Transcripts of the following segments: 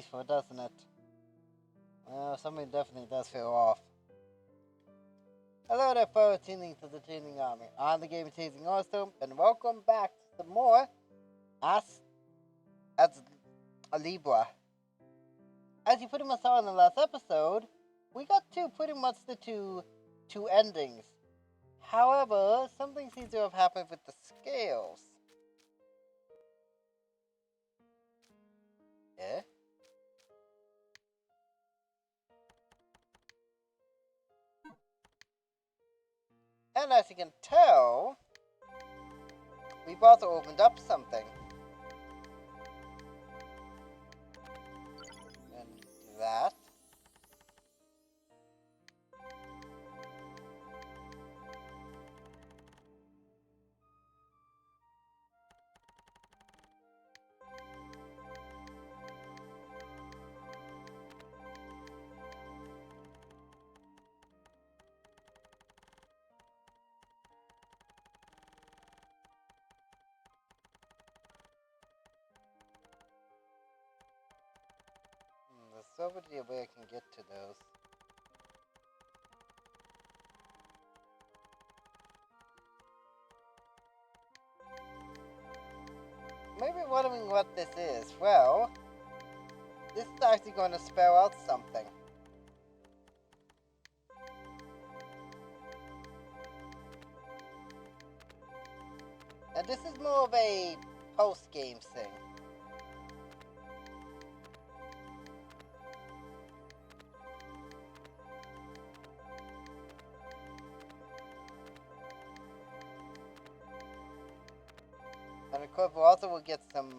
peaceful, doesn't it? Well, something definitely does feel off. Hello there, folks, tuning to the Tuning Army. I'm the Game Chasing Awesome, and welcome back to some more Astlibra. As you pretty much saw in the last episode, we got pretty much the two endings. However, something seems to have happened with the scales. Yeah? And as you can tell, we've also opened up something. And that. There's so many way I can get to those. Maybe wondering what this is. Well, this is actually going to spell out something. And this is more of a post-game thing. And of course, we also will get some,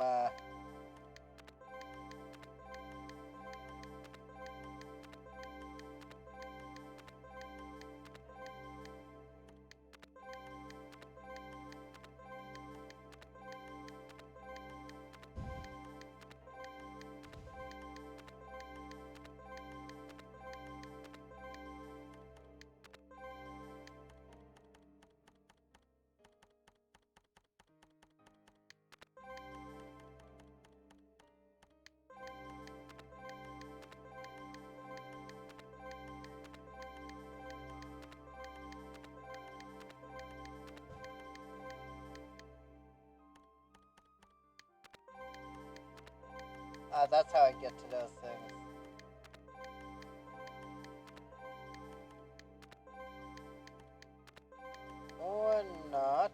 that's how I get to those things. Or not.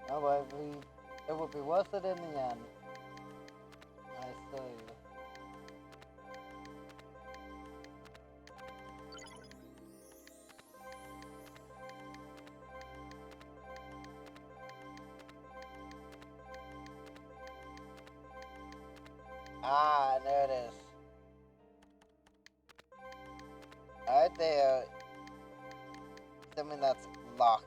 Oh, but it will be worth it in the end. I see. Ah, there it is. Right there. Something that's locked.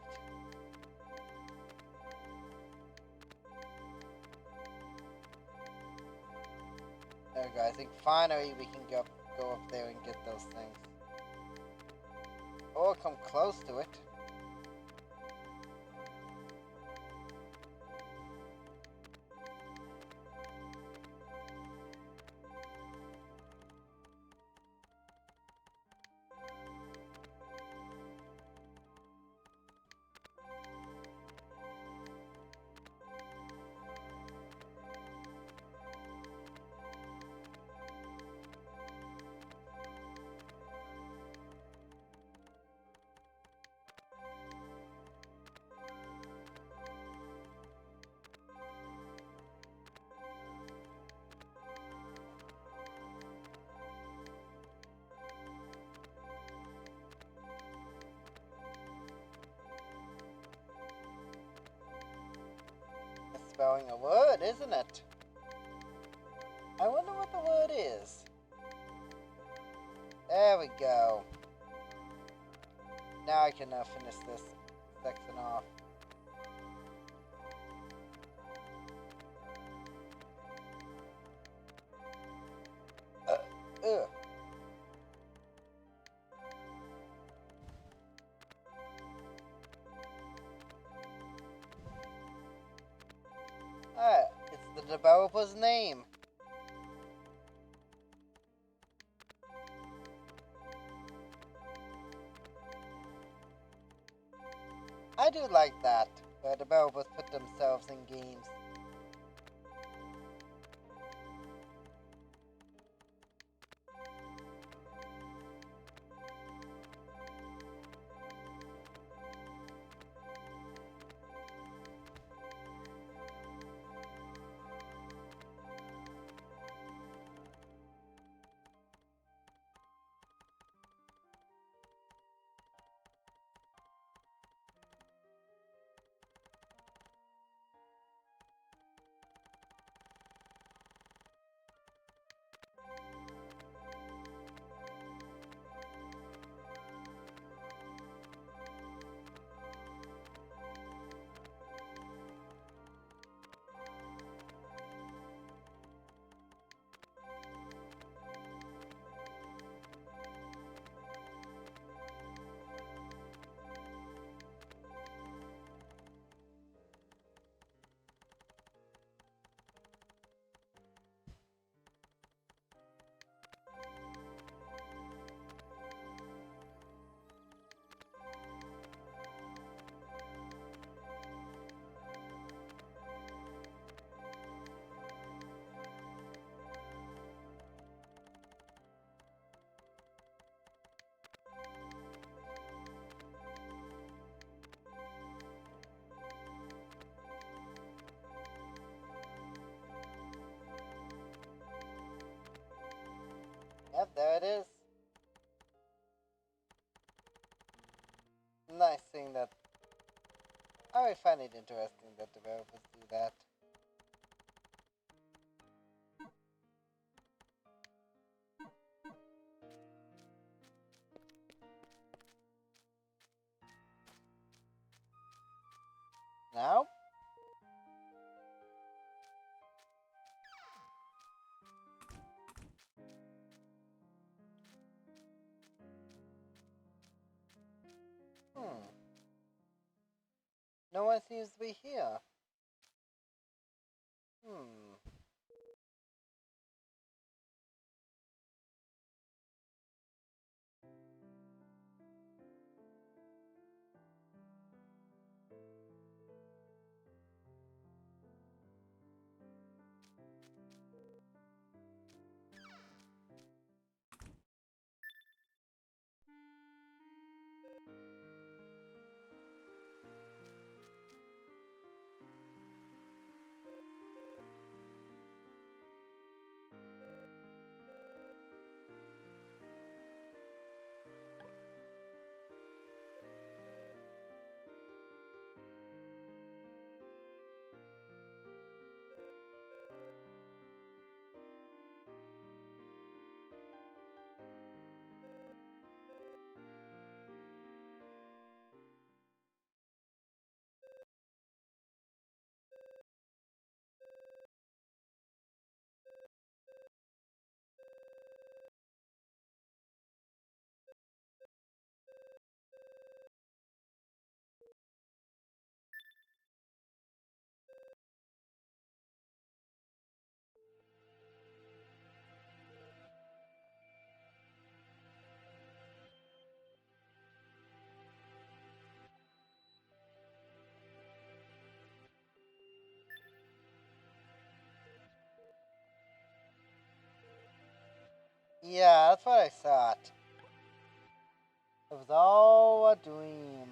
There we go. I think finally we can go up there and get those things. Or come close to it. Spelling a word, isn't it? I wonder what the wonder where it is. There we go. Now I can finish this section off. Ugh. It's the developer's name. I do like that, where developers put themselves in games. Yep, there it is. Nice thing that... I find it interesting that developers do that. Now? No one seems to be here. Yeah, that's what I thought. It was all a dream.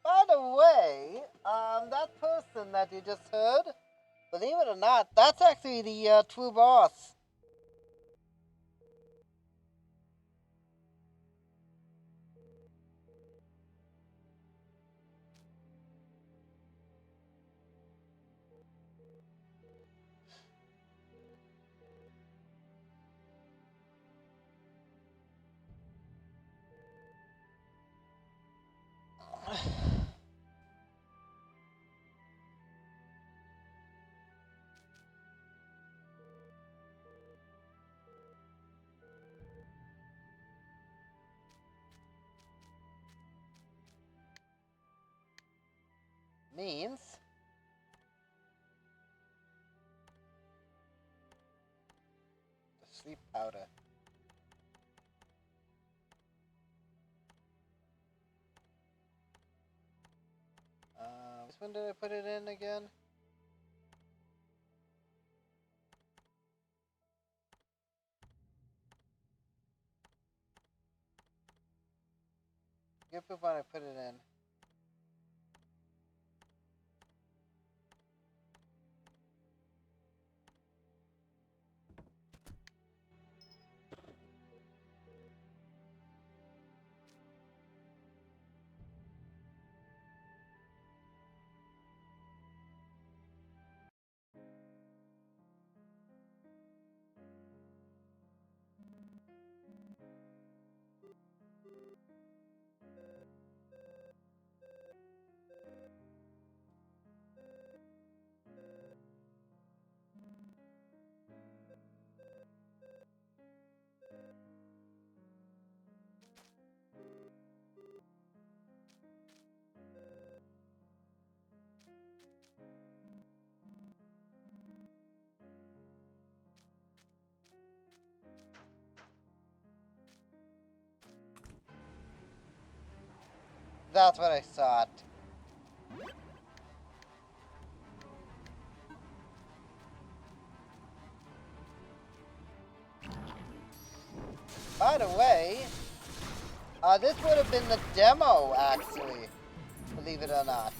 By the way, that person that you just heard, believe it or not, that's actually the true boss. means the sleep powder. When did I put it in again? Skip it when I put it in. That's what I thought. By the way, this would have been the demo, actually. Believe it or not.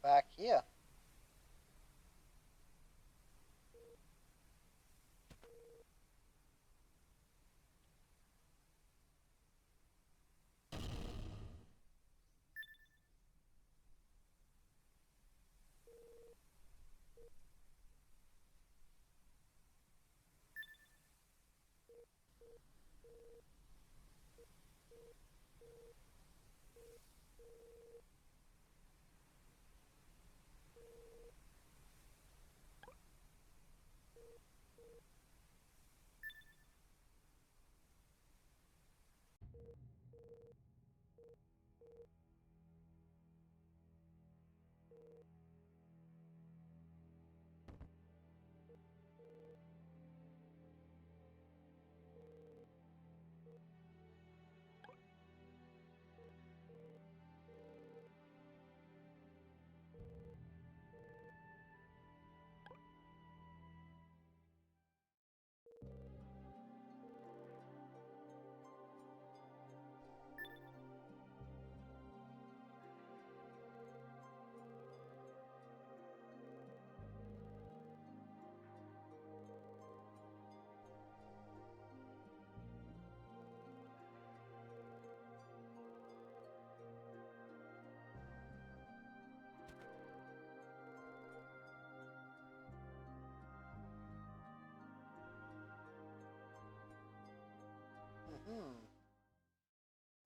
back here.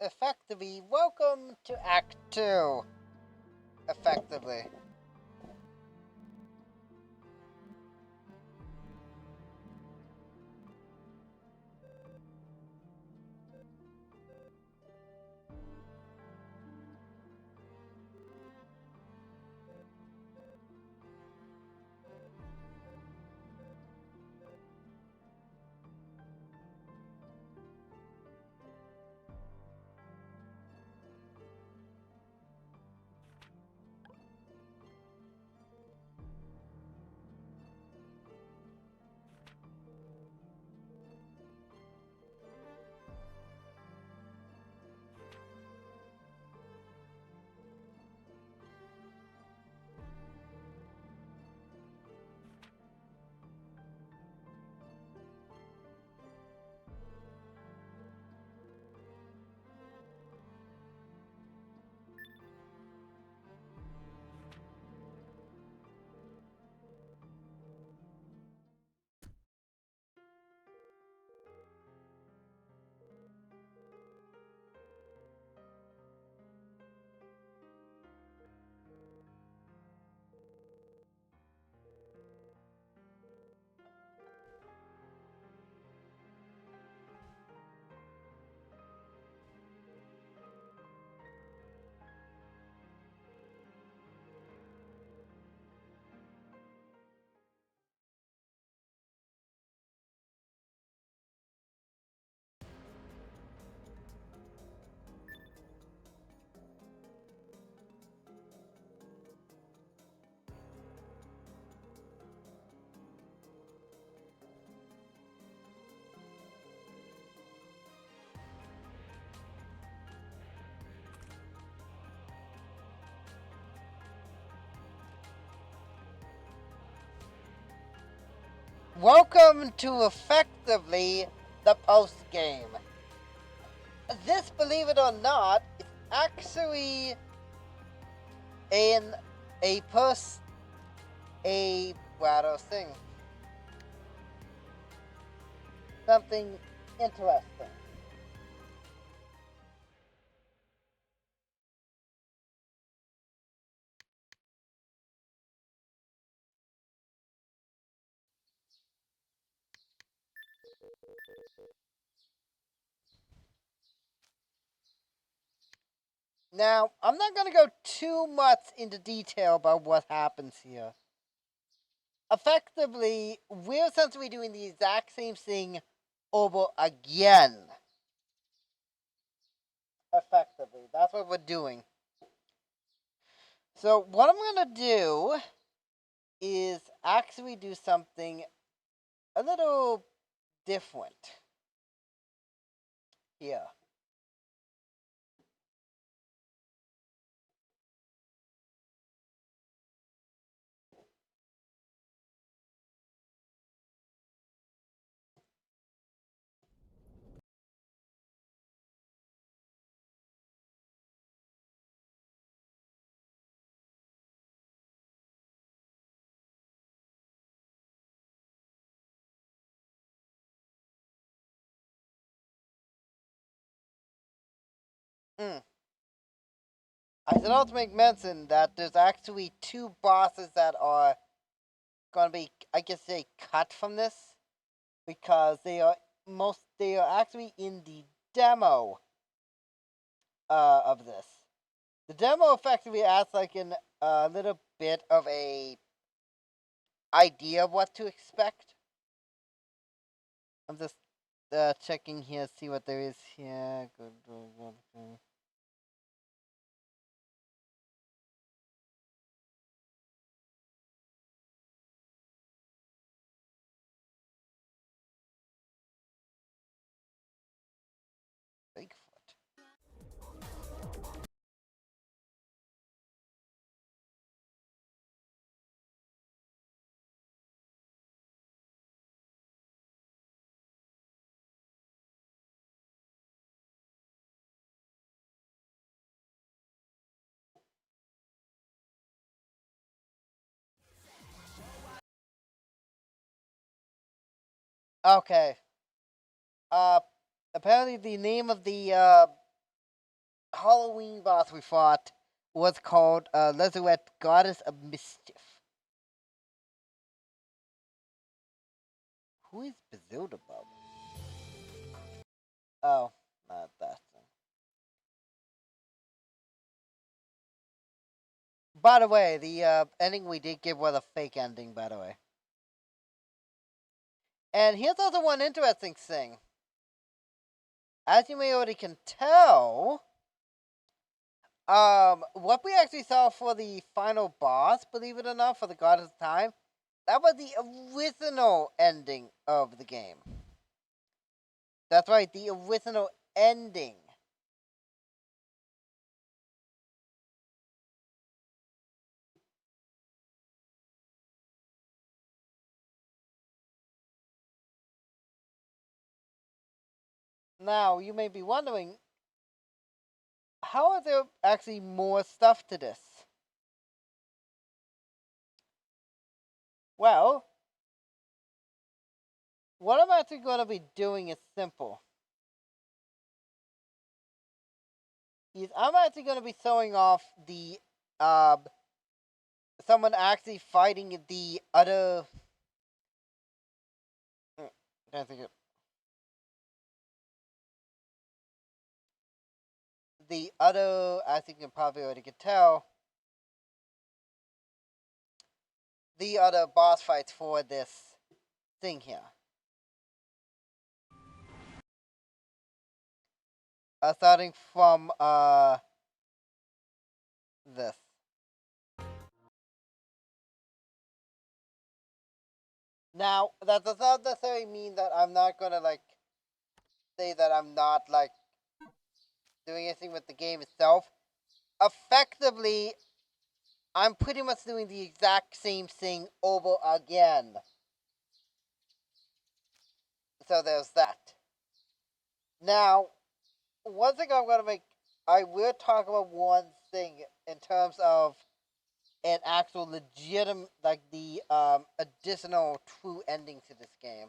Effectively, welcome to Act 2. Effectively. Welcome to effectively the post game. This, believe it or not, is actually a thing. Something interesting. Now, I'm not going to go too much into detail about what happens here. Effectively, we're essentially doing the exact same thing over again. Effectively, that's what we're doing. So, what I'm going to do is actually do something a little different here. Hmm. I should also make mention that there's actually two bosses that are gonna be, I guess, say, cut from this because they are actually in the demo of this. The demo effectively adds like a little bit of a idea of what to expect. I'm just checking here, see what there is here. Good. Bigfoot. Okay. Uh, apparently the name of the Halloween boss we fought was called Lezuette, Goddess of Mischief. Who is Beelzebub? Oh, not that. By the way, the ending we did give was a fake ending, by the way. And here's also one interesting thing. As you may already can tell, what we actually saw for the final boss, believe it or not, for the Goddess of Time, that was the original ending of the game. That's right, the original ending. Now, you may be wondering, how is there actually more stuff to this? Well, what I'm actually going to be doing is simple. I'm actually going to be showing off the uh, someone actually fighting the other. I think the other, as you can probably already can tell, the other boss fights for this thing here. Starting from this. Now that does not necessarily mean that I'm not gonna like say that I'm not like doing anything with the game itself. Effectively, I'm pretty much doing the exact same thing over again. So there's that. Now, one thing I'm gonna make, I will talk about one thing in terms of an actual legitimate, like the additional true ending to this game.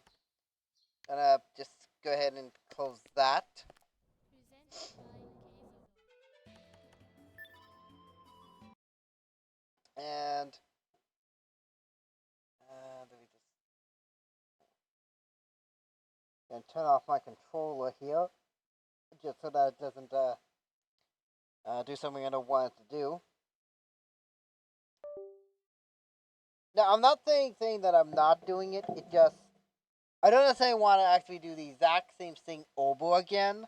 Gonna just go ahead and close that. And let me just turn off my controller here, just so that it doesn't do something I don't want it to do. Now, I'm not saying that I'm not doing it. It just I don't necessarily want to actually do the exact same thing over again.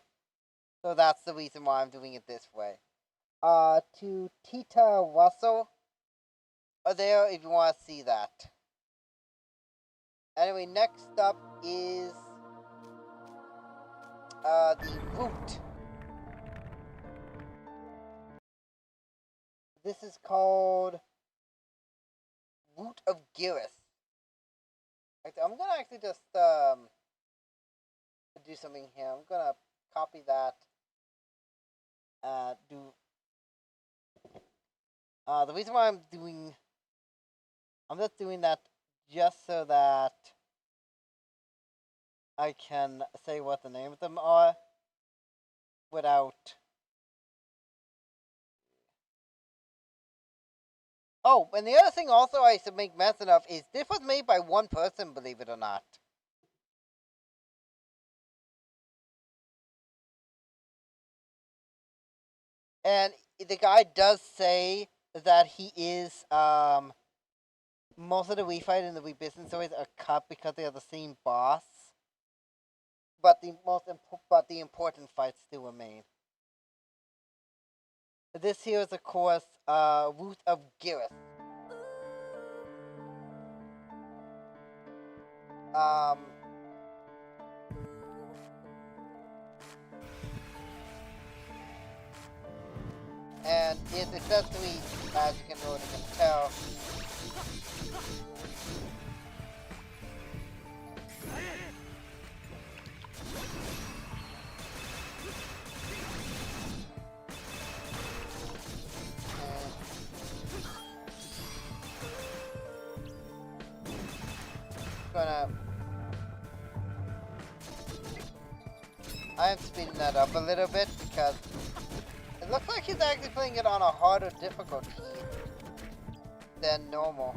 So that's the reason why I'm doing it this way. To Tita Russell, are there if you want to see that. Anyway, next up is the root. This is called Root of Girith. I'm gonna actually just do something here. I'm gonna copy that. Do the reason why I'm just doing that just so that I can say what the name of them are without Oh, and the other thing also I should make mention of is this was made by one person, believe it or not. And the guy does say that he is, most of the Wii Fight and the Wii Business stories are cut because they are the same boss. But the important fights still remain. This here is, of course, Root of Girith. And its accessory, as you can already tell, I am speeding that up a little bit because it looks like he's actually playing it on a harder difficulty than normal.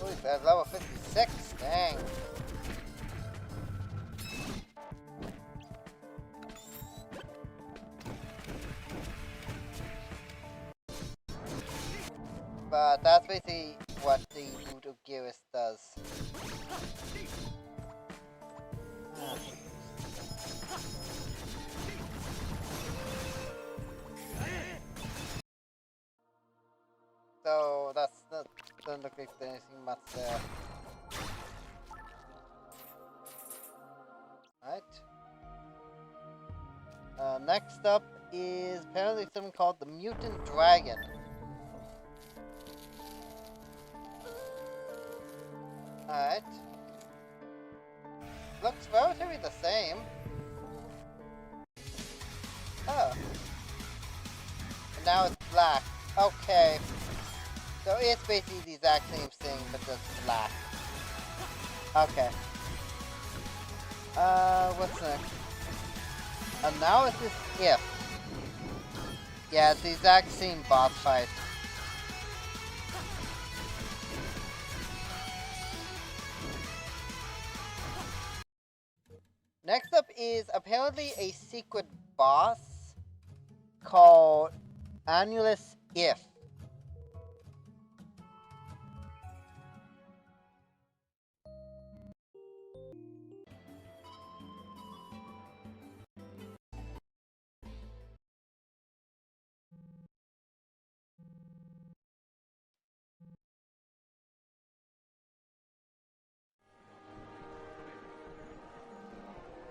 Oh, he's at level 56, dang. But that's basically what the Root of Girith does. So doesn't look like there's anything much there. Alright. Next up is apparently something called the Mutant Dragon. Alright. Looks relatively the same. Oh. And now it's black. Okay. So it's basically the exact same thing, but just black. Okay. What's next? And now it's this if. Yeah, it's the exact same boss fight. Next up is apparently a secret boss called Annulus If.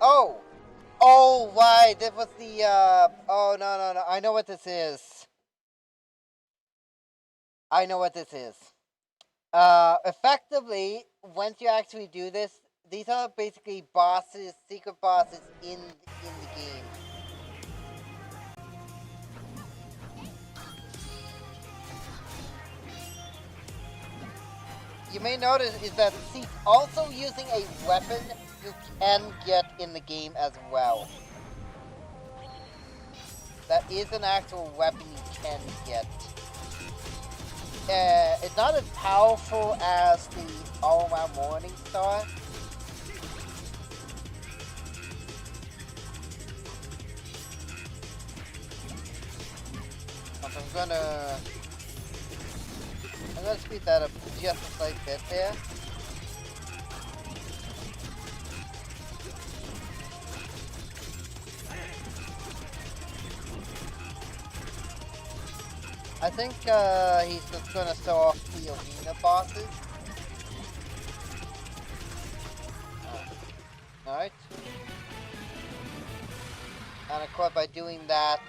Oh! Oh, right, that was the, oh, no, I know what this is. I know what this is. Effectively, once you actually do this, these are basically bosses, secret bosses in the game. You may notice is that he's also using a weapon you can get in the game as well. That is an actual weapon you can get. It's not as powerful as the all-around Morning Star. I'm gonna speed that up just a slight bit there. I think he's just gonna show off the arena bosses. Alright. And of course by doing that,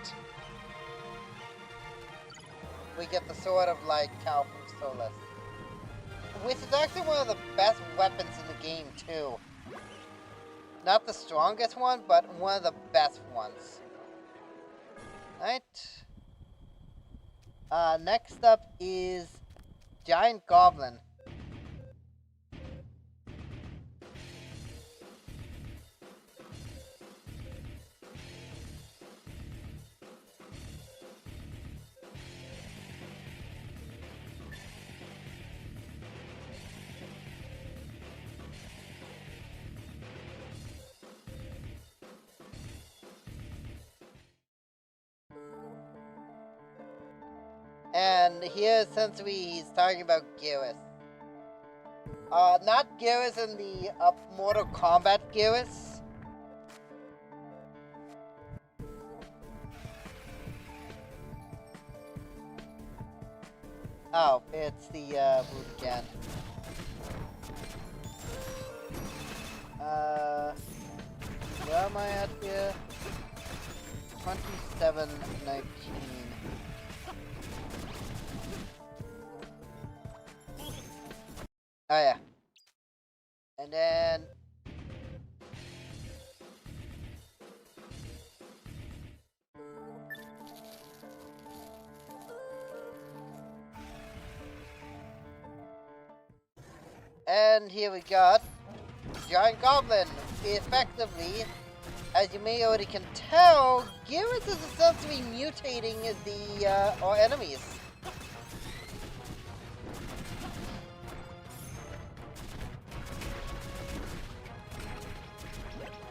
we get the Sword of Light Cal from Solus. Which is actually one of the best weapons in the game too. Not the strongest one, but one of the best ones. Alright. Next up is giant goblin. And here, essentially, he's talking about Garrus. Not Garrus in the Mortal Kombat Garrus. Oh, it's the boot again. Where am I at here? 2719. Oh yeah. And then here we got Giant Goblin. Effectively, as you may already can tell, Garrus is essentially mutating the our enemies.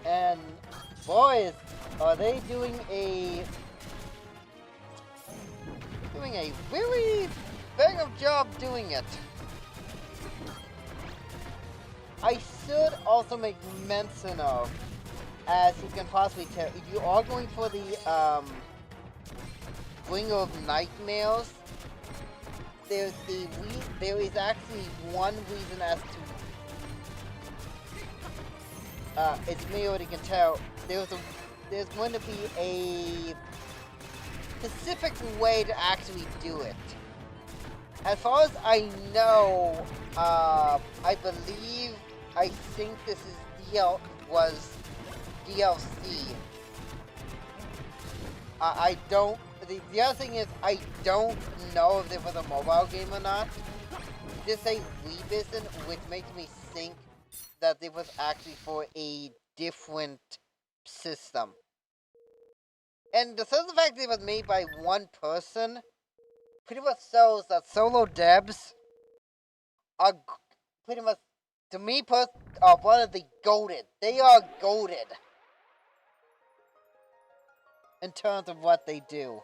And boys, are they doing a really bang of job doing it. I should also make mention of, as you can possibly tell, if you are going for the Bringer of Nightmares, there is actually one reason as to as you may already can tell, there's going to be a specific way to actually do it. As far as I know, I think this is was DLC. I don't. The other thing is, I don't know if it was a mobile game or not. This is a revision, which makes me think that it was actually for a different system. And the simple fact that it was made by one person pretty much shows that solo devs are pretty much, to me, one of the goated. They are goated in terms of what they do.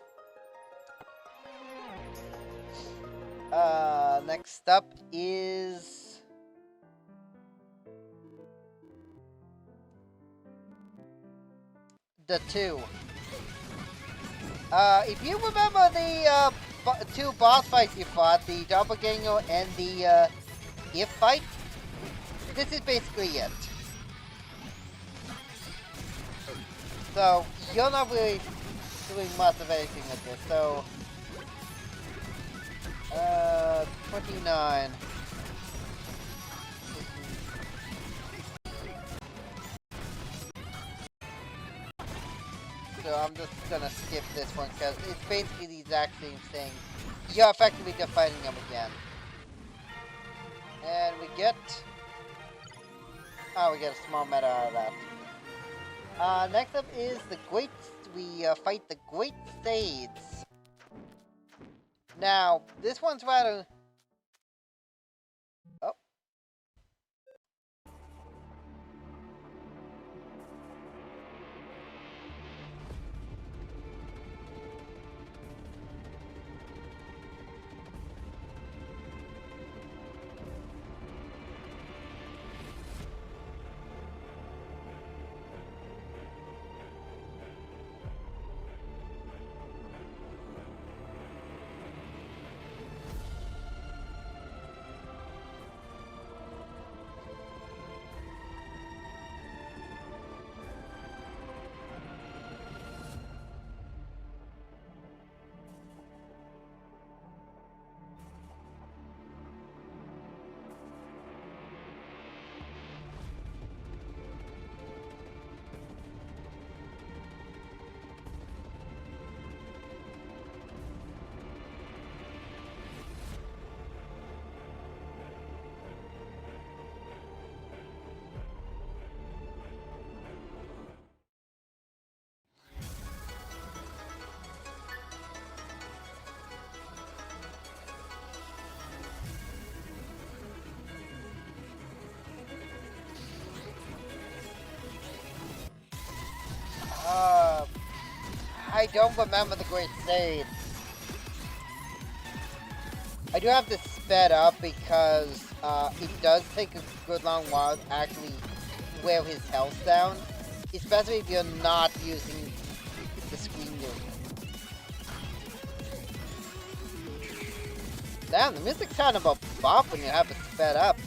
Next up is the 2. If you remember the two boss fights you fought, the Doppelganger and the If fight, this is basically it. So, you're not really doing much of anything with this, so 29. So I'm just gonna skip this one because it's basically the exact same thing. You're effectively just fighting them again. And we get a small meta out of that. Next up is the Great. We fight the Great Sades. Now, this one's rather. Oh. I don't remember the Great Sage. I do have this sped up because it does take a good long while to actually wear his health down, especially if you're not using the screen nuke. Damn, the music's kind of a bop when you have it sped up.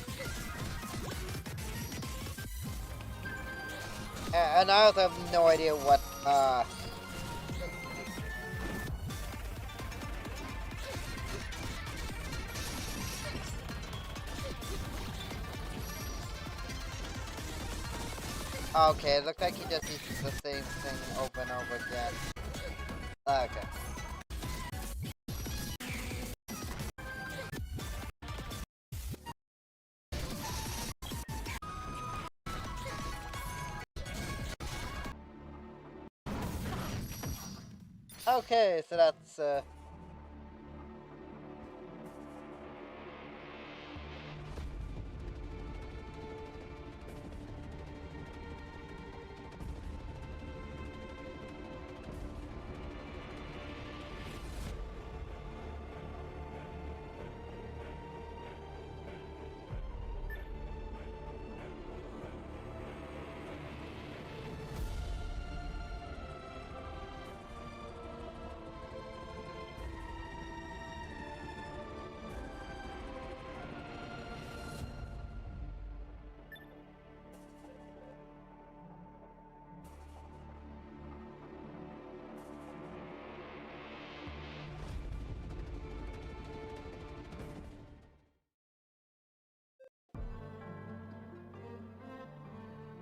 And I also have no idea what, okay, it looks like he just uses the same thing over and over again. Okay. Okay, so that's,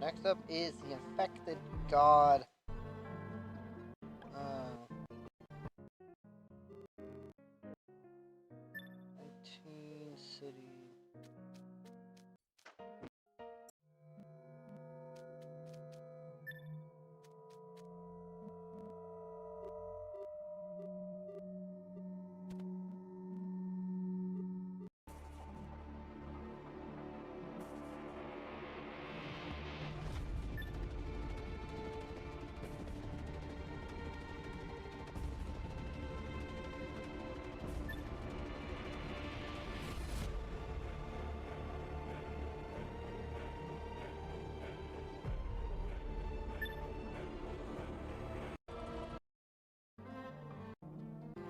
next up is the Infected God. 19 city.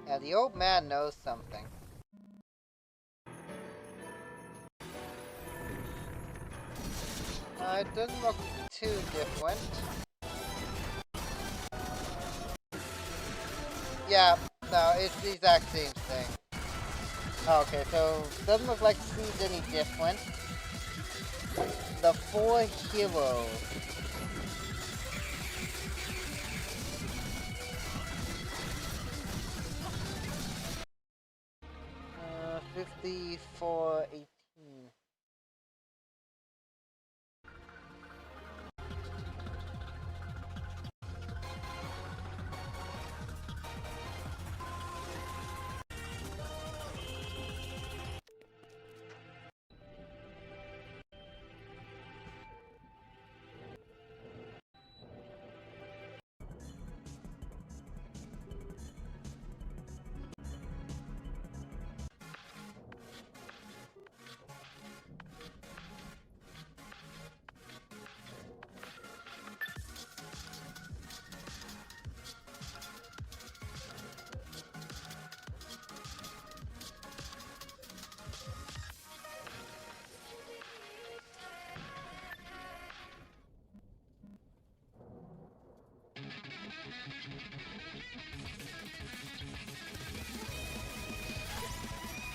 Yeah, the old man knows something. It doesn't look too different. Yeah, no, it's the exact same thing. Okay, so doesn't look like Seed's any different. The 4 heroes. 5418.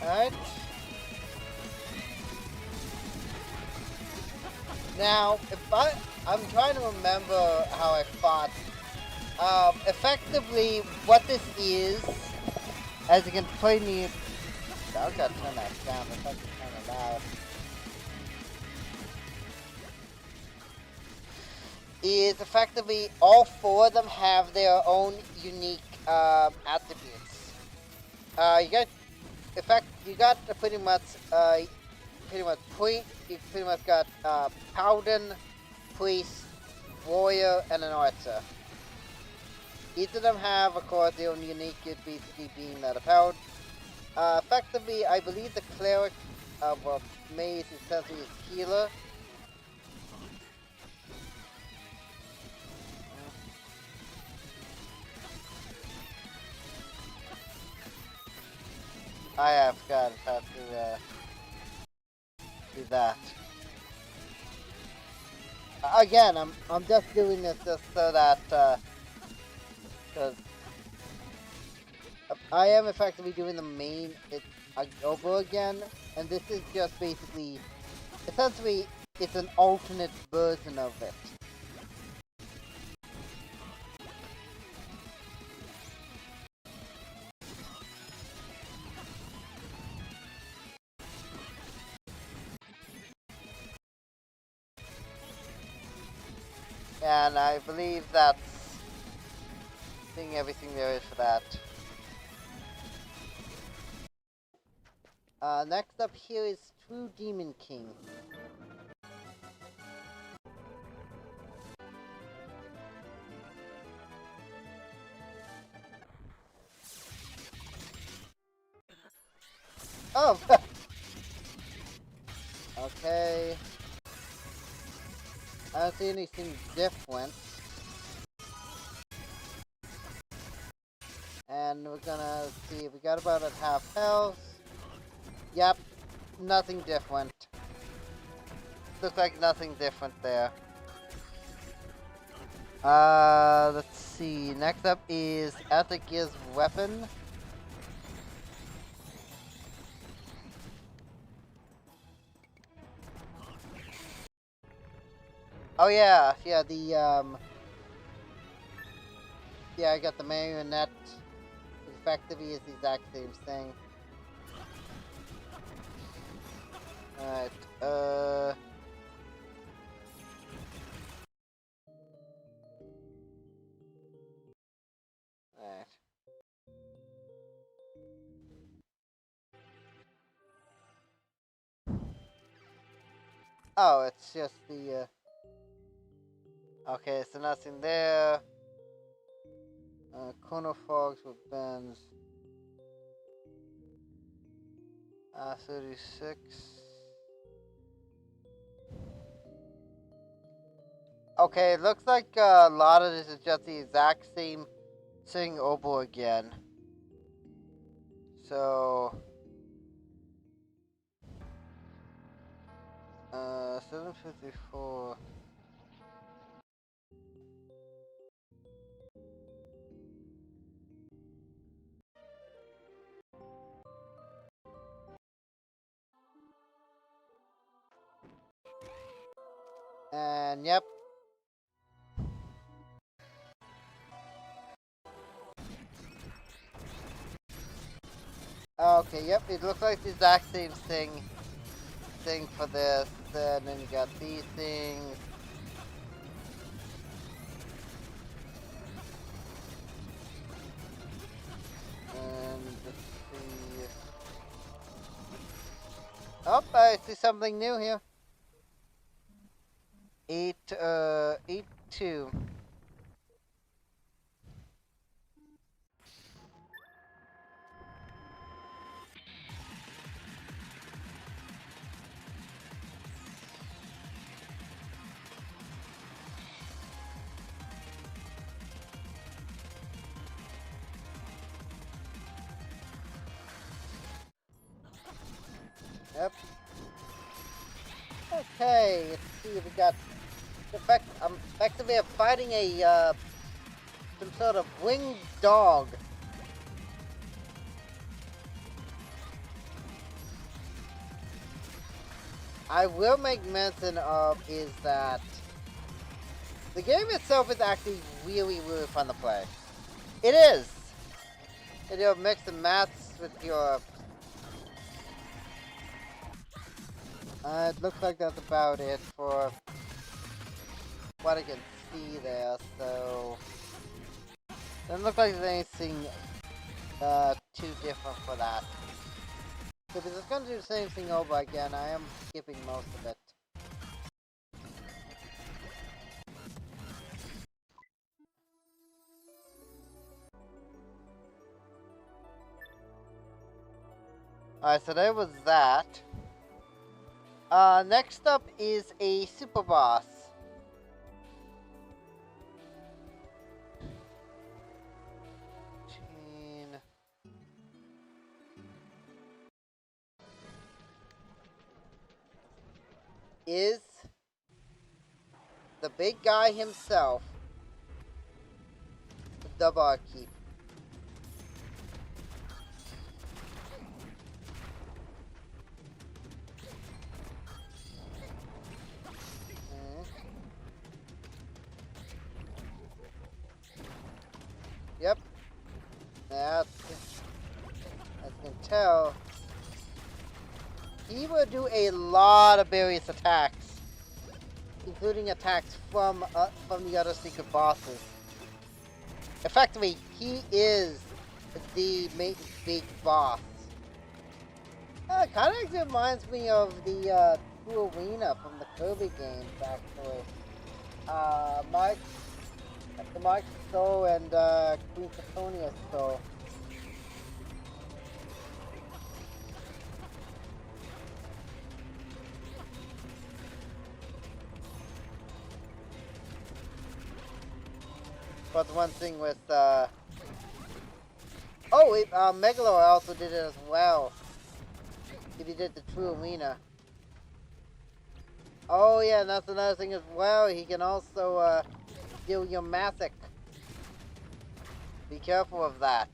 Alright. Now, I'm trying to remember how I fought. Effectively, what this is, as you can plainly, I've got to turn that down, but that's kind of loud. Is effectively all 4 of them have their own unique attributes. You got pretty much got Paladin, Priest, Warrior, and an Archer. Each of them have, of course, their own unique, basically being that powered. Effectively, I believe the cleric of Maze is essentially his healer. I have forgotten how to do that. Again, I'm just doing this just so that because I am effectively doing the main over again, and this is just basically, essentially, it's an alternate version of it. And I believe that's seeing everything there is for that. Next up here is True Demon King. Oh! Okay. I don't see anything different. And we're gonna see, we got about at half health. Yep, nothing different. Looks like nothing different there. Let's see. Next up is Atticus Weapon. Oh yeah, yeah, I got the marionette. Effectively is the exact same thing. Alright, Alright. Oh, it's just the, okay, so nothing there. Corner fogs with bends. 36. Okay, it looks like a lot of this is just the exact same thing over again. So, 754. And yep. Okay, yep, it looks like the exact same thing for this. And then you got these things. And let's see. Oh, I see something new here. 8-2. Yep. Okay, let's see, we got I'm effectively fighting a some sort of winged dog. I will make mention of is that the game itself is actually really fun to play. It is. And you'll mix and match with your. It looks like that's about it for what I can see there. So doesn't look like there's anything too different for that. So if it's gonna do the same thing over again, I am skipping most of it. Alright, so there was that. Next up is a super boss. Is the big guy himself, the barkeep. Yep. That's, as you can tell, he will do a lot of various attacks, including attacks from the other secret bosses. Effectively, he is the main big boss. Kind of actually reminds me of the True Arena from the Kirby games, actually. The Mark Soul and Queen Catonia's Soul. But one thing with Megalo also did it as well. He did the True Arena. Oh yeah, and that's another thing as well. He can also deal your Mathic. Be careful of that.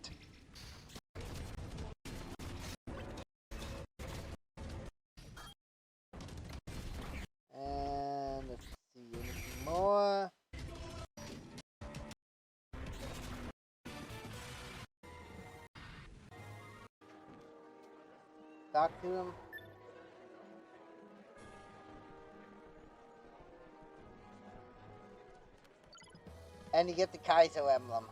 And let's see, anything more? Talk to him. And you get the Kaizo emblem.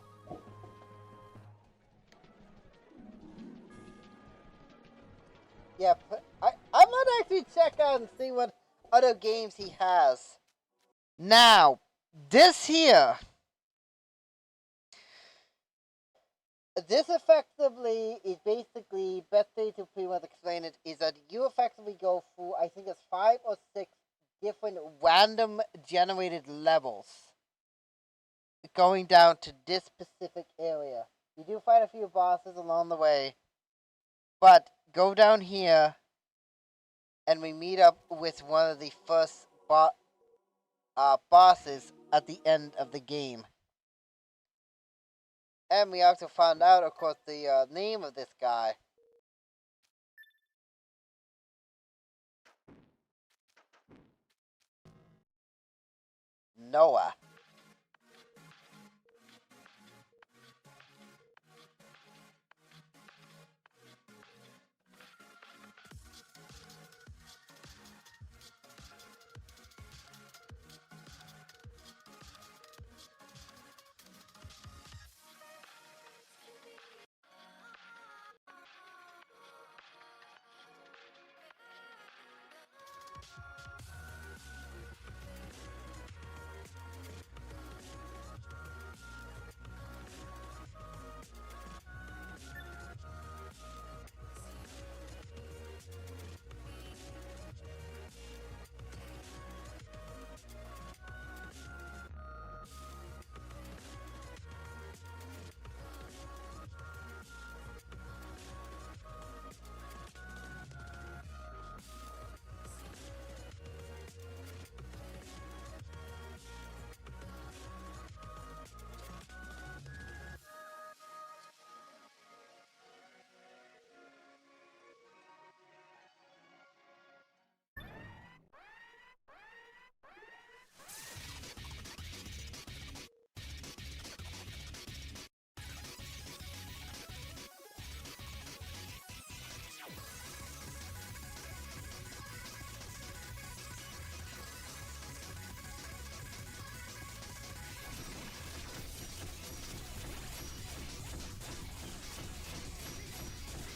Yeah, I might actually check out and see what other games he has. Now, this here. This effectively is basically, best way to pretty much explain it, is that you effectively go through, I think it's 5 or 6 different random generated levels. Going down to this specific area. You do fight a few bosses along the way. But go down here and we meet up with one of the first bosses at the end of the game. And we also found out, of course, the name of this guy. Noah.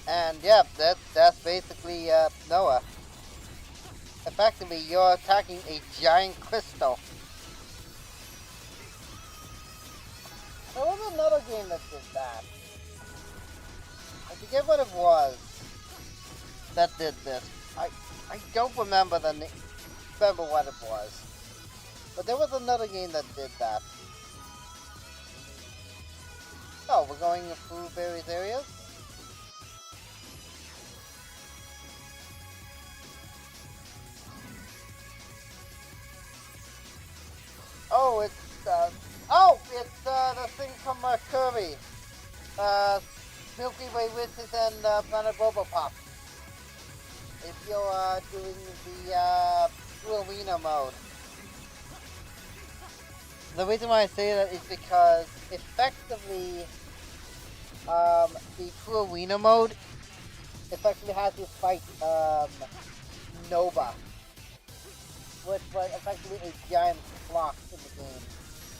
And yeah, that's basically Noah. Effectively, you're attacking a giant crystal. There was another game that did that. I forget what it was. that did this. I don't remember remember what it was, but there was another game that did that. Oh, we're going through various areas. Oh, it's the thing from Kirby. Milky Way Witches and Planet Robopop. If you're doing the Blue Arena mode. The reason why I say that is because effectively, the Blue Arena mode effectively has you fight Nova, which was effectively a giant clock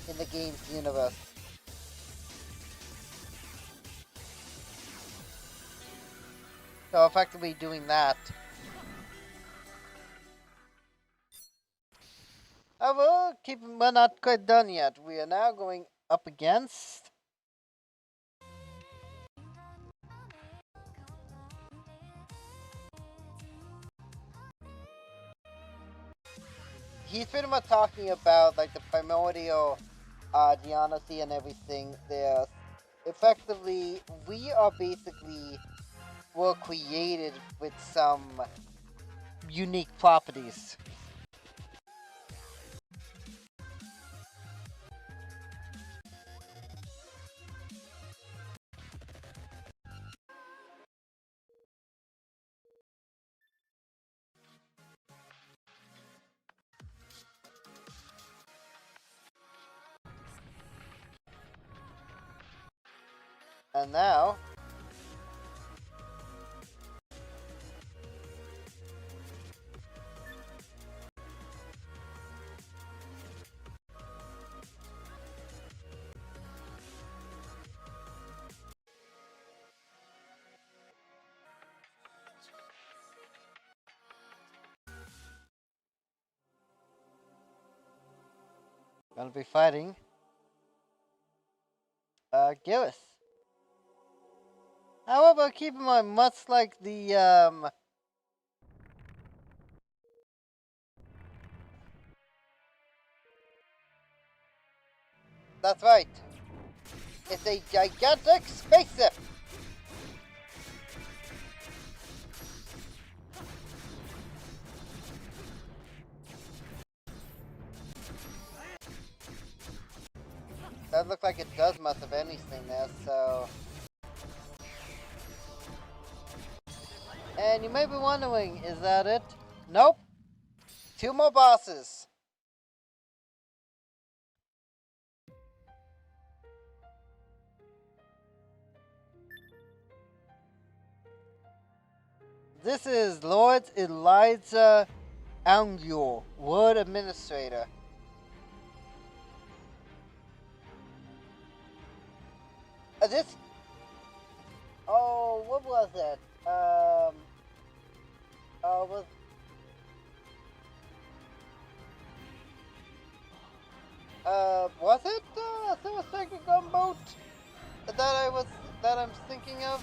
in the game's universe. So effectively doing that. However, we're not quite done yet. We are now going up against he's pretty much talking about like the primordial geometry and everything there. Effectively, we are basically were created with some unique properties. And now, gonna be fighting Garrus. However, keep in mind, much like the that's right. It's a gigantic spaceship. That looks like it does much of anything there, so. And you may be wondering, is that it? Nope. 2 more bosses. This is Lord Elijah Angul, Word Administrator. This. Oh, what was it? Was. Was it Silver Striker Gunboat that I'm thinking of?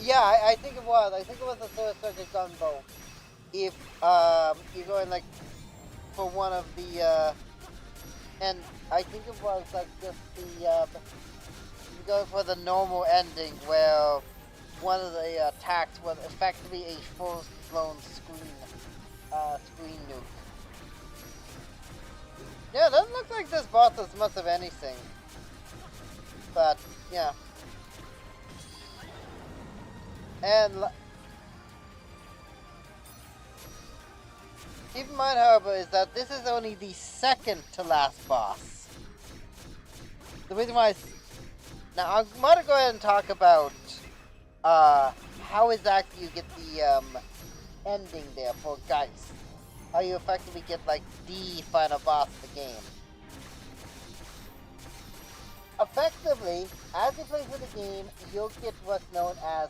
Yeah, I think it was. I think it was a Silver Striker Gunboat. If you're going like for one of the and I think it was like just the you go for the normal ending where one of the attacks was effectively a full-blown screen nuke. Yeah, it doesn't look like this boss does much of anything. But yeah. And keep in mind, however, is that this is only the second to last boss. The reason why now I'm going to go ahead and talk about how exactly you get the ending there for Geist. How you effectively get like the final boss of the game. Effectively, as you play through the game, you'll get what's known as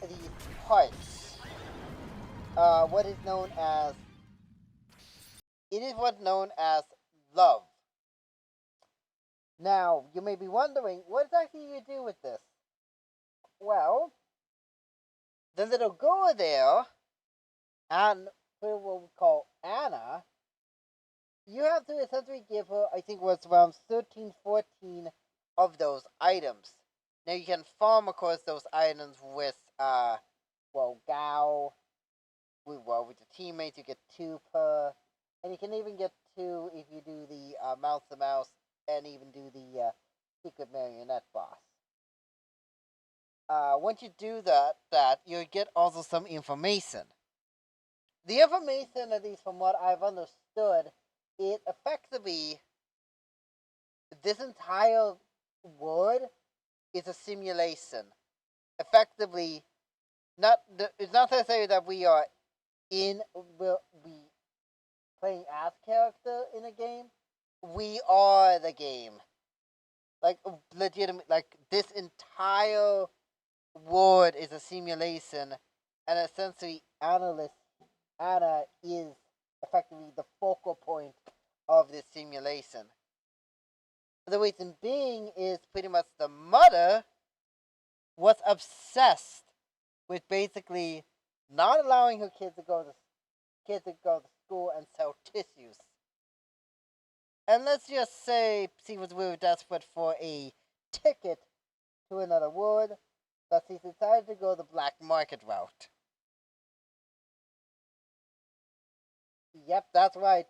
these parts. What is known as it is what's known as love. Now, you may be wondering, what exactly do you do with this? Well, the little girl there, and what we call Anna, you have to essentially give her, I think it was around 13, 14 of those items. Now you can farm, of course, those items with, Gao, with your teammates, you get 2 per, and you can even get 2 if you do the mouse to mouse, and even do the secret marionette boss. Once you do that you get also some information. The information, at least from what I've understood, it effectively, this entire world is a simulation. Effectively, it's not necessarily that we are will be playing as character in a game. We are the game. Like legitimate, like this entire world is a simulation, and essentially, Anna is effectively the focal point of this simulation. The reason being is pretty much the mother was obsessed with basically not allowing her kids to go to school and sell tissues. And let's just say she was really desperate for a ticket to another world, that she decided to go the black market route. Yep, that's right.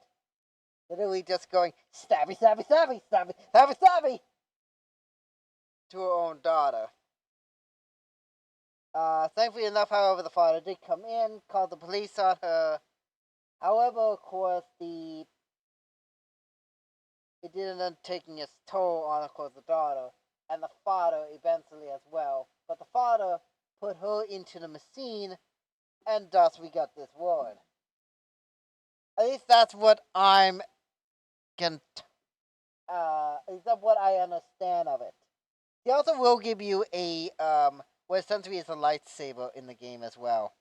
Literally just going stabby, stabby, stabby, stabby, stabby, stabby to her own daughter. Thankfully enough, however, the father did come in, called the police on her. However, of course, it did end up taking its toll on, of course, the daughter, and the father eventually as well. But the father put her into the machine, and thus we got this world. At least that's what at least that's what I understand of it. He also will give you a what essentially is a lightsaber in the game as well.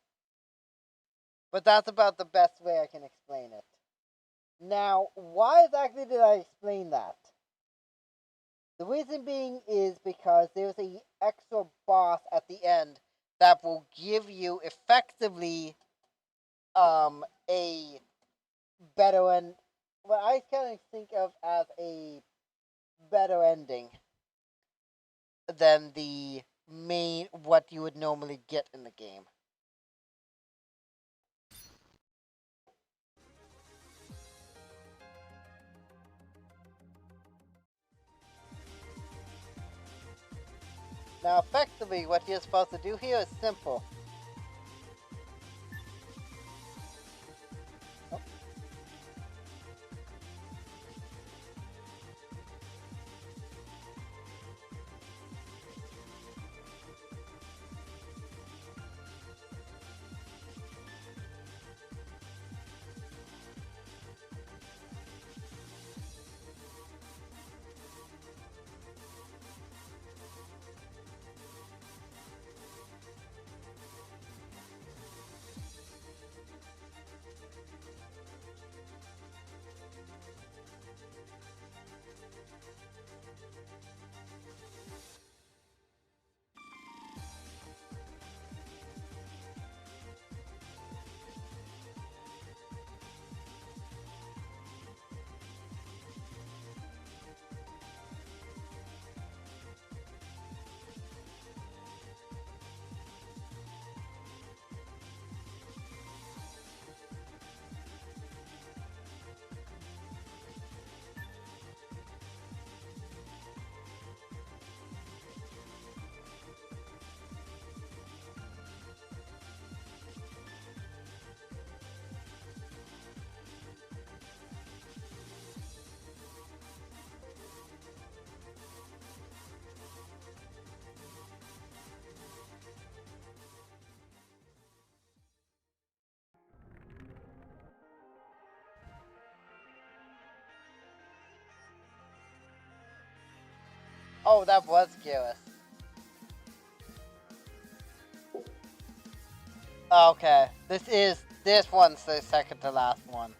But that's about the best way I can explain it. Now, why exactly did I explain that? The reason being is because there's a extra boss at the end that will give you effectively a better end, what I kind of think of as a better ending than the main what you would normally get in the game. Now, effectively, what you're supposed to do here is simple. Oh. Oh, that was Garrus. Okay, this one's the second to last one.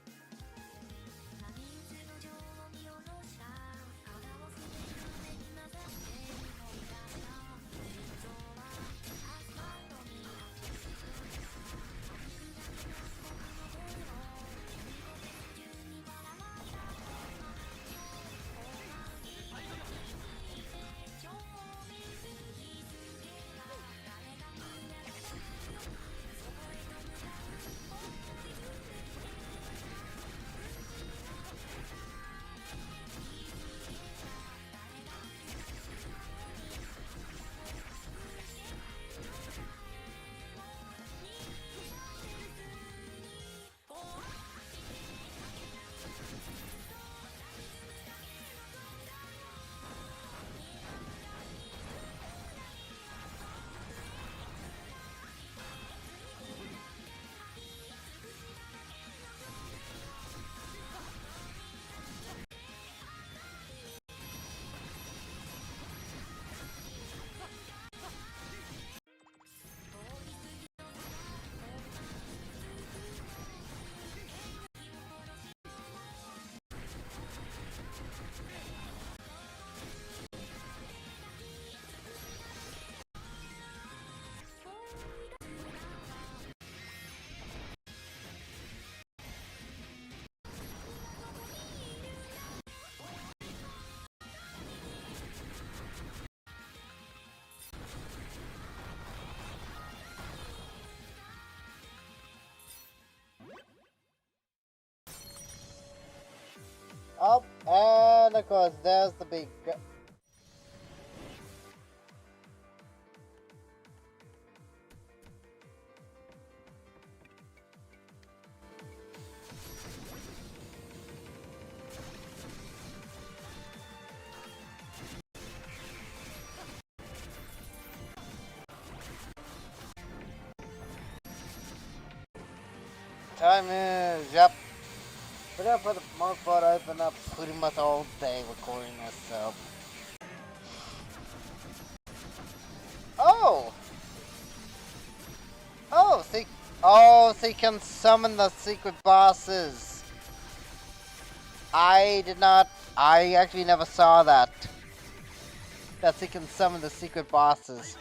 And of course, there's the big. Time is, yep. But yeah, for the most part, I've been up pretty much all day recording this, so. Oh! So you can summon the secret bosses. I actually never saw that. That you can summon the secret bosses.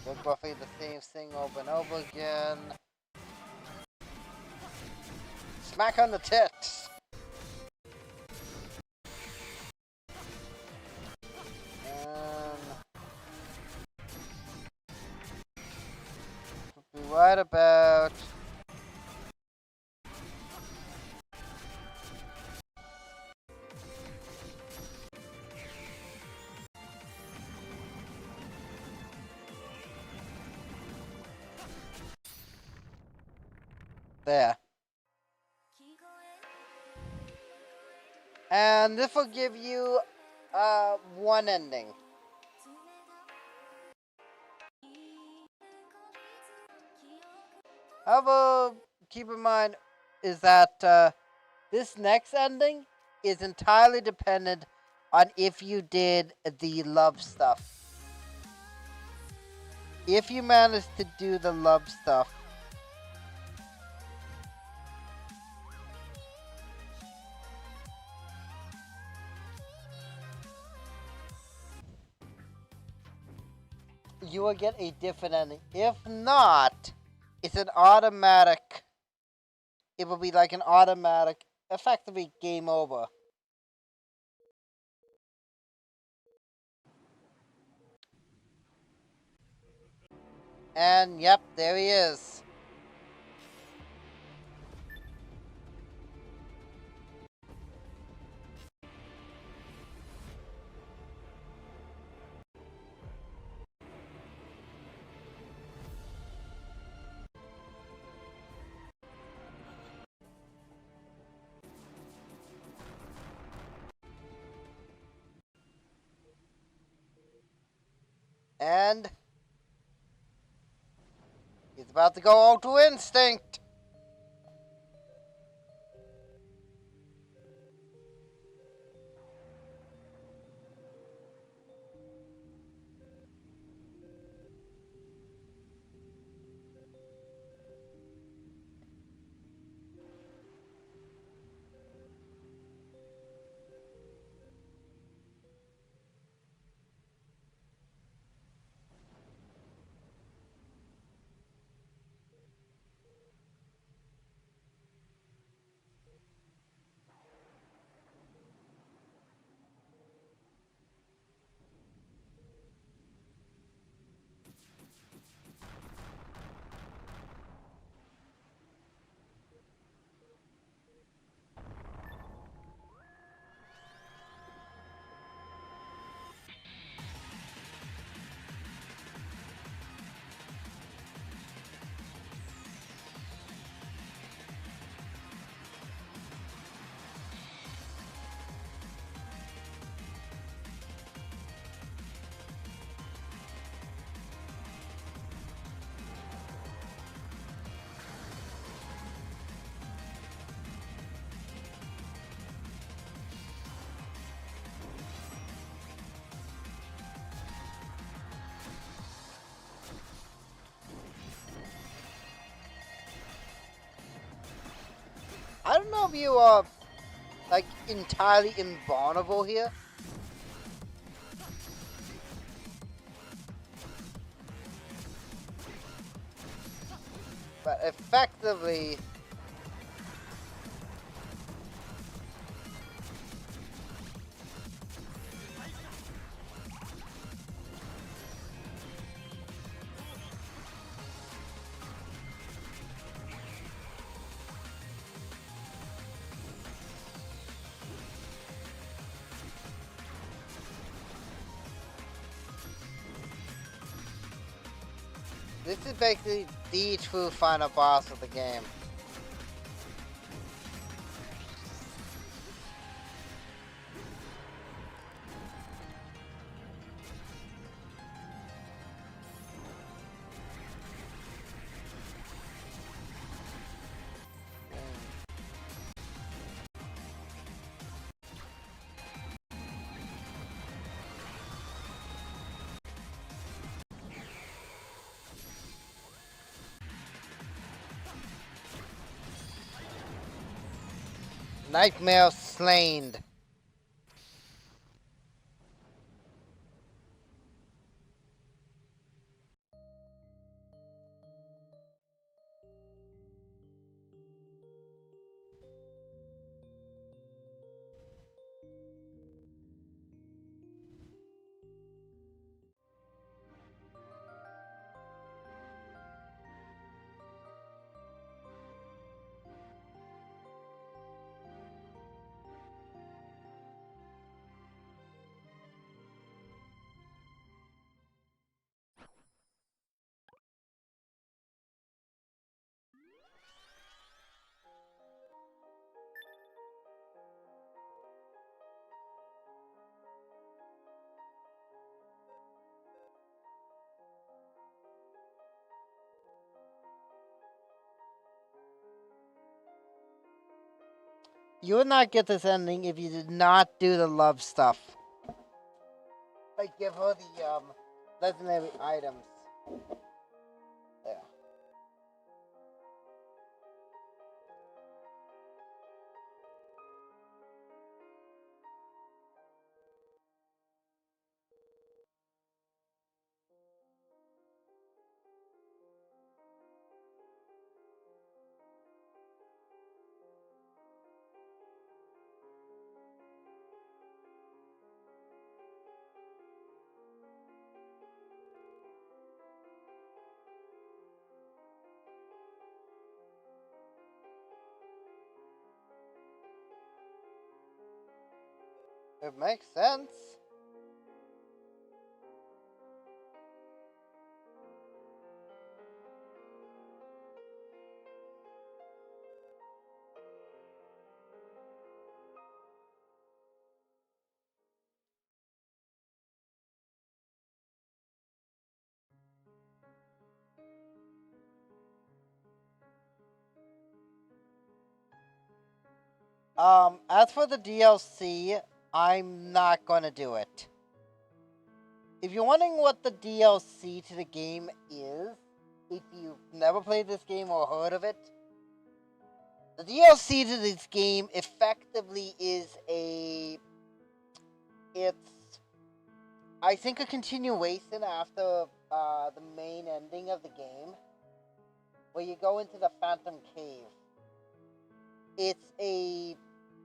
Look roughly the same thing over and over again. Smack on the tits! Be right about. There. And this will give you one ending. However, keep in mind is that this next ending is entirely dependent on if you did the love stuff. If you manage to do the love stuff, you will get a different ending. If not, it's an automatic. It will be like an automatic, effectively game over. And yep, there he is. And he's about to go all to instinct. I don't know if you are like entirely invulnerable here. But effectively, This is basically the true final boss of the game. Nightmare slain. You would not get this ending if you did not do the love stuff. Like give her the legendary items. There. It makes sense. As for the DLC, I'm not gonna do it. If you're wondering what the DLC to the game is, if you've never played this game or heard of it, the DLC to this game effectively is it's, I think, a continuation after the main ending of the game, where you go into the Phantom Cave. It's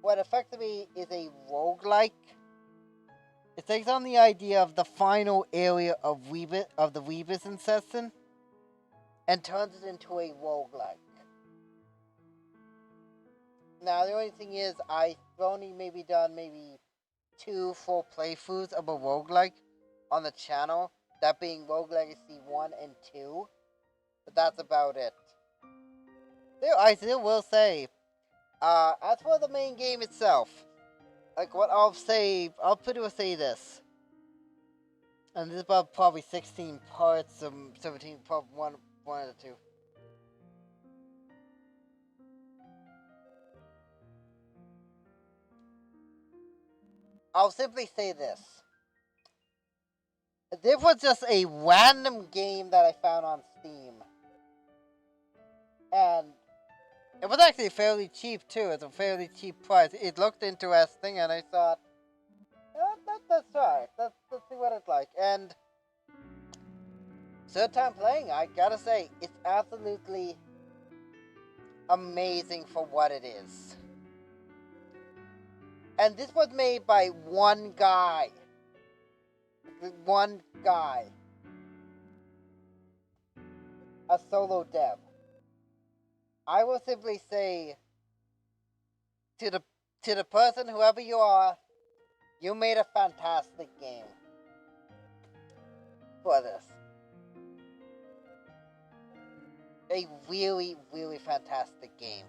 what effectively is a roguelike. It takes on the idea of the final area of the Rebus Incession and turns it into a roguelike. Now, the only thing is, I've only done 2 full playthroughs of a roguelike on the channel, that being Rogue Legacy 1 and 2, but that's about it. I still will say, as for the main game itself, like what I'll pretty much say this. And this is about probably 16 parts, 17, probably one of the two. I'll simply say this. This was just a random game that I found on Steam. And it was actually fairly cheap too. It's a fairly cheap price. It looked interesting and I thought, let's try it. Let's see what it's like. And third time playing, I gotta say, it's absolutely amazing for what it is. And this was made by one guy. One guy. A solo dev. I will simply say to the person, whoever you are, you made a fantastic game for this. a really, really fantastic game.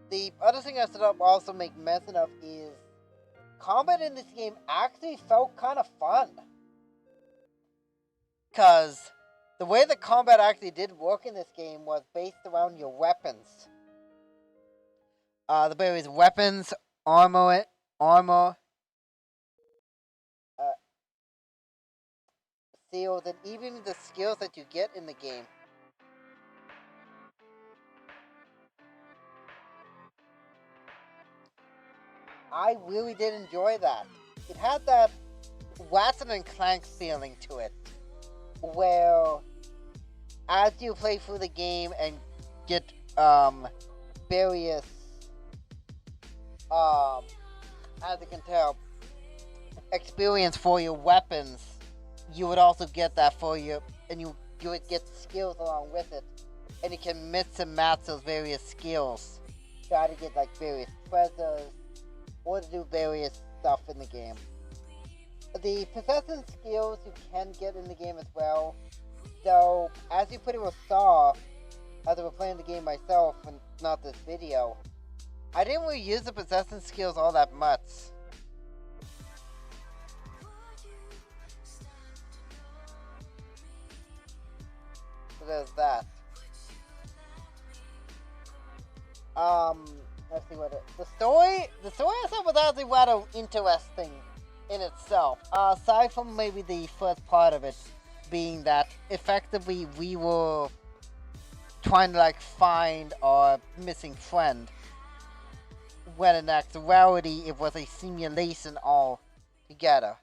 The other thing I sort of also make mention of is combat in this game actually felt kind of fun. Because the way the combat actually did work in this game was based around your weapons. The various weapons, armor, uh, seals, and even the skills that you get in the game. I really did enjoy that. It had that Watson and Clank feeling to it, where as you play through the game and get various as you can tell, experience for your weapons, you would also get that for your, and you would get skills along with it, and you can mix and match those various skills, try to get like various treasures, or to do various stuff in the game. The possession skills you can get in the game as well, though as you pretty well saw, as I was playing the game myself, and not this video, I didn't really use the possession skills all that much. So there's that. Let's see what the story itself was actually rather interesting in itself. Aside from maybe the first part of it being that effectively we were trying to like find our missing friend, when in actuality it was a simulation all together.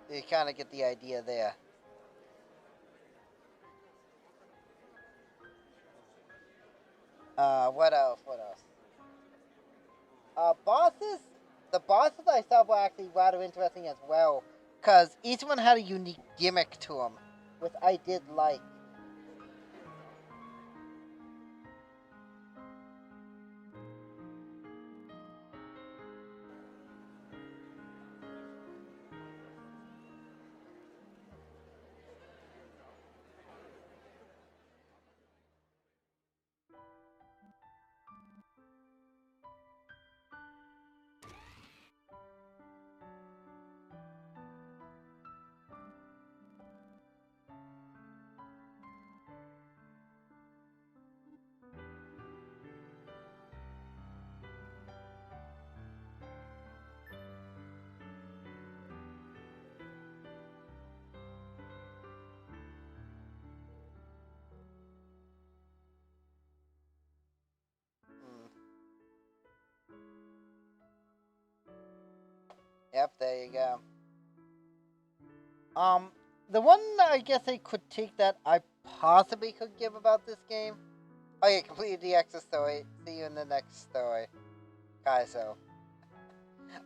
You kind of get the idea there. What else? What else? Bosses. The bosses I thought were actually rather interesting as well, cause each one had a unique gimmick to them, which I did like. Mm. Yep, there you go. Um, the one I guess a critique that I possibly could give about this game. Oh yeah, completed the extra story. See you in the next story, Kaizo.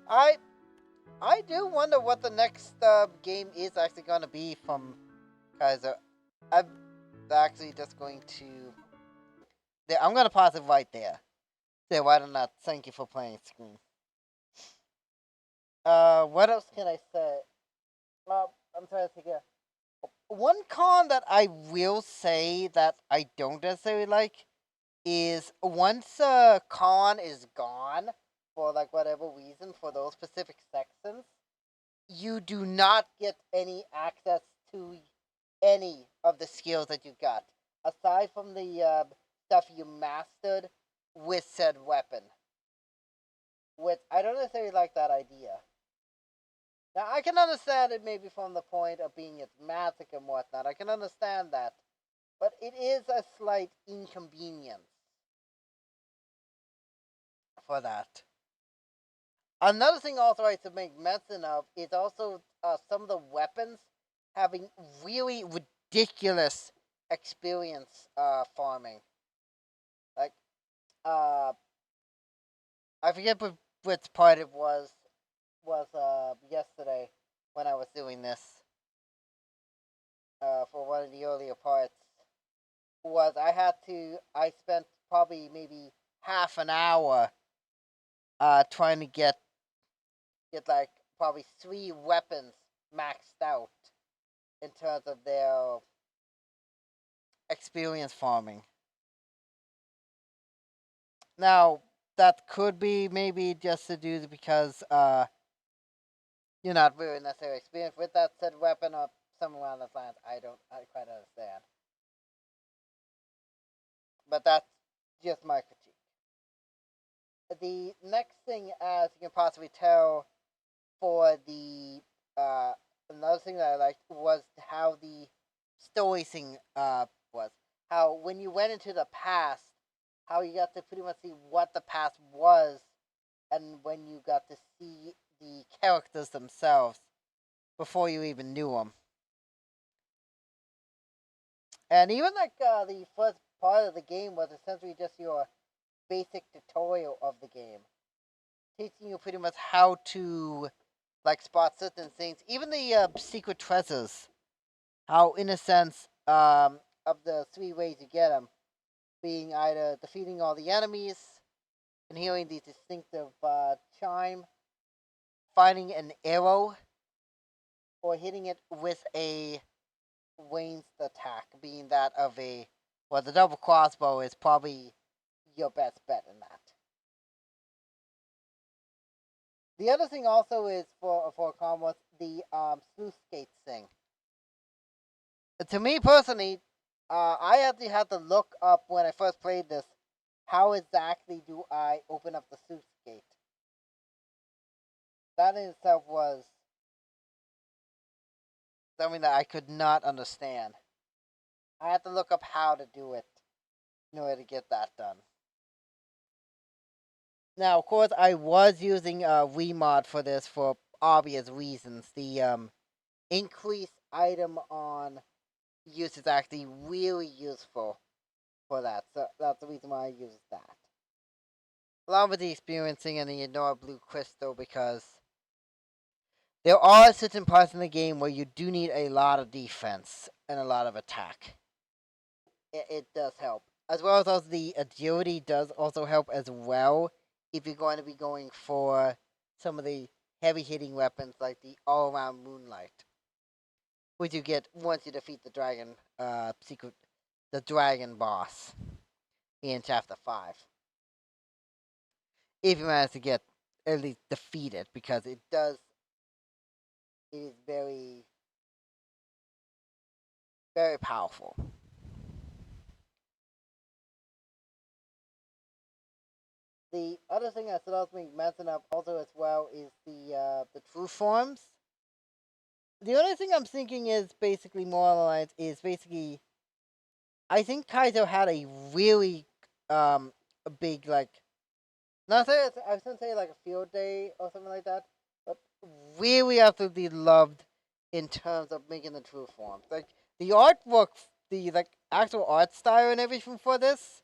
I I do wonder what the next game is actually going to be from Kaizo. I'm actually just going to. There, I'm going to pause it right there. There, why not? Thank you for playing screen. What else can I say? I'm trying to think of one con that I will say that I don't necessarily like is once a con is gone for like whatever reason for those specific sections, you do not get any access to any of the skills that you got aside from the stuff you mastered with said weapon. Which I don't necessarily like that idea. Now I can understand it maybe from the point of being it's magic and whatnot. I can understand that, but it is a slight inconvenience for that. Another thing also I should make mention of is also some of the weapons having really ridiculous experience farming. Like, uh, I forget which part it was yesterday when I was doing this. for one of the earlier parts was I spent probably maybe half an hour trying to get like probably 3 weapons maxed out in terms of their experience farming. Now that could be maybe just to do because you're not really necessarily experienced with that said weapon or somewhere around those lines. I quite understand. But that's just my critique. The next thing, as you can possibly tell, for the another thing that I liked was how the story thing was. How when you went into the past, how you got to pretty much see what the past was, and when you got to see the characters themselves before you even knew them. And even like the first part of the game was essentially just your basic tutorial of the game, teaching you pretty much how to like spot certain things, even the secret treasures. How, in a sense, of the 3 ways you get them, being either defeating all the enemies, and hearing the distinctive chime, finding an arrow, or hitting it with a ranged attack, being that of a the double crossbow is probably your best bet in that. The other thing also is for combos the sluice gates thing. To me personally, I actually had to look up when I first played this. How exactly do I open up the sluice gate? That in itself was something that I could not understand. I had to look up how to do it in order to get that done. Now, of course, I was using a Remod for this for obvious reasons. The increased item on use is actually really useful for that. So that's the reason why I use that. Along with the experiencing and the Ignore Blue Crystal, because there are certain parts in the game where you do need a lot of defense and a lot of attack. It does help. As well as also the agility does also help as well if you're going to be going for some of the heavy hitting weapons like the all around moonlight. Which you get once you defeat the dragon boss in chapter 5. If you manage to get at least defeat it, because it is very, very powerful. The other thing I still also make mention of also as well is the true forms. The only thing I'm thinking is basically more along the lines is basically I think Kaizo had a really a big like not say I was gonna say like a field day or something like that, but really absolutely loved in terms of making the true forms. Like the artwork, the like actual art style and everything for this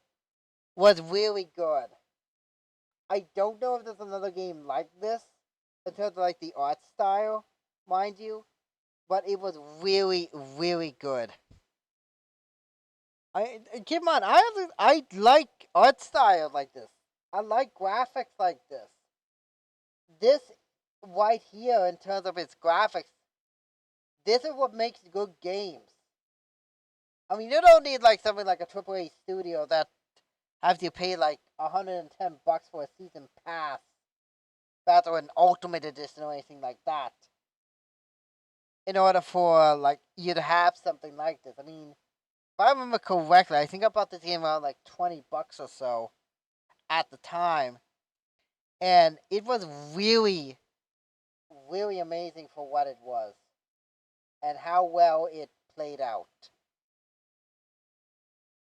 was really good. I don't know if there's another game like this in terms of like the art style, mind you, but it was really, really good. Keep in mind, I like art style like this. I like graphics like this. This right here, in terms of its graphics, this is what makes good games. I mean, you don't need like something like a AAA studio that has you pay like $110 for a season pass, that or an ultimate edition or anything like that, in order for like you to have something like this. I mean, if I remember correctly, I think I bought this game around like $20 or so at the time, and it was really, really amazing for what it was and how well it played out.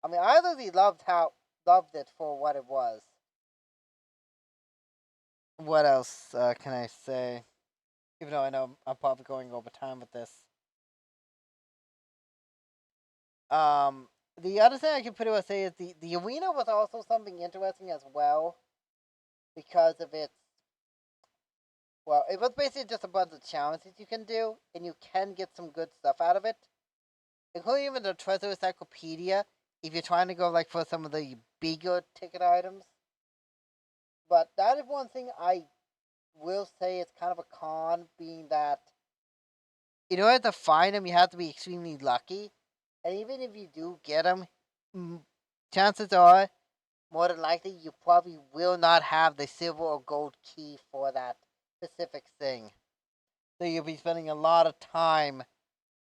I mean, I really loved it for what it was. What else can I say? Even though I know I'm probably going over time with this. Um, the other thing I can pretty much say is the arena was also something interesting as well because of its. Well, it was basically just a bunch of challenges you can do, and you can get some good stuff out of it. including even the Treasure Encyclopedia, if you're trying to go like for some of the bigger ticket items. But that is one thing I will say it's kind of a con, being that in order to find them, you have to be extremely lucky. And even if you do get them, chances are, more than likely, you probably will not have the silver or gold key for that specific thing. So you'll be spending a lot of time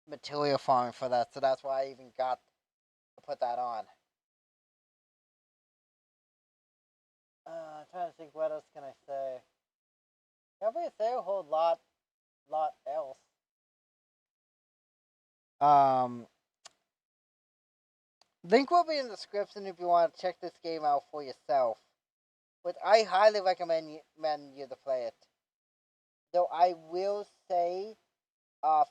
material farming for that. So that's why I even got to put that on. I'm trying to think, what else can I say? Can't really say a whole lot else. Link will be in the description if you want to check this game out for yourself. But I highly recommend you to play it. Though I will say,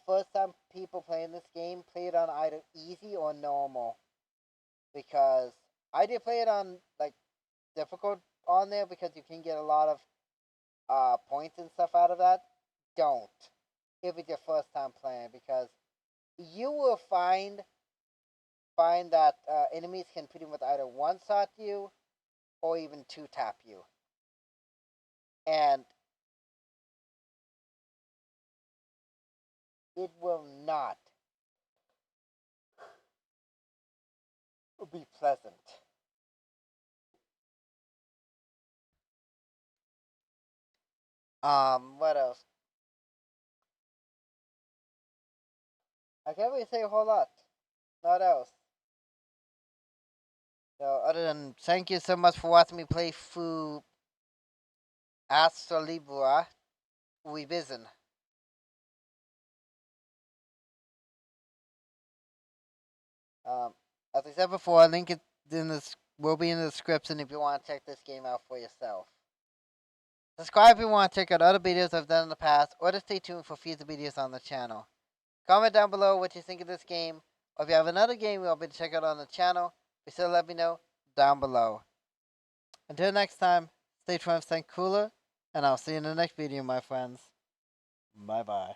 first time people playing this game, play it on either easy or normal. Because I did play it on like difficult on there because you can get a lot of points and stuff out of that. Don't if it's your first time playing, because you will find that enemies can pretty much either one shot you or even two tap you, and it will not be pleasant. What else? I can't really say a whole lot. What else? So other than thank you so much for watching me play through Astlibra Revision. Um, as I said before, a link in this will be in the description if you want to check this game out for yourself. Subscribe if you want to check out other videos I've done in the past, or to stay tuned for future videos on the channel. Comment down below what you think of this game, or if you have another game you want me to check out on the channel, be sure to let me know down below. Until next time, stay trying to stay cooler, and I'll see you in the next video, my friends. Bye bye.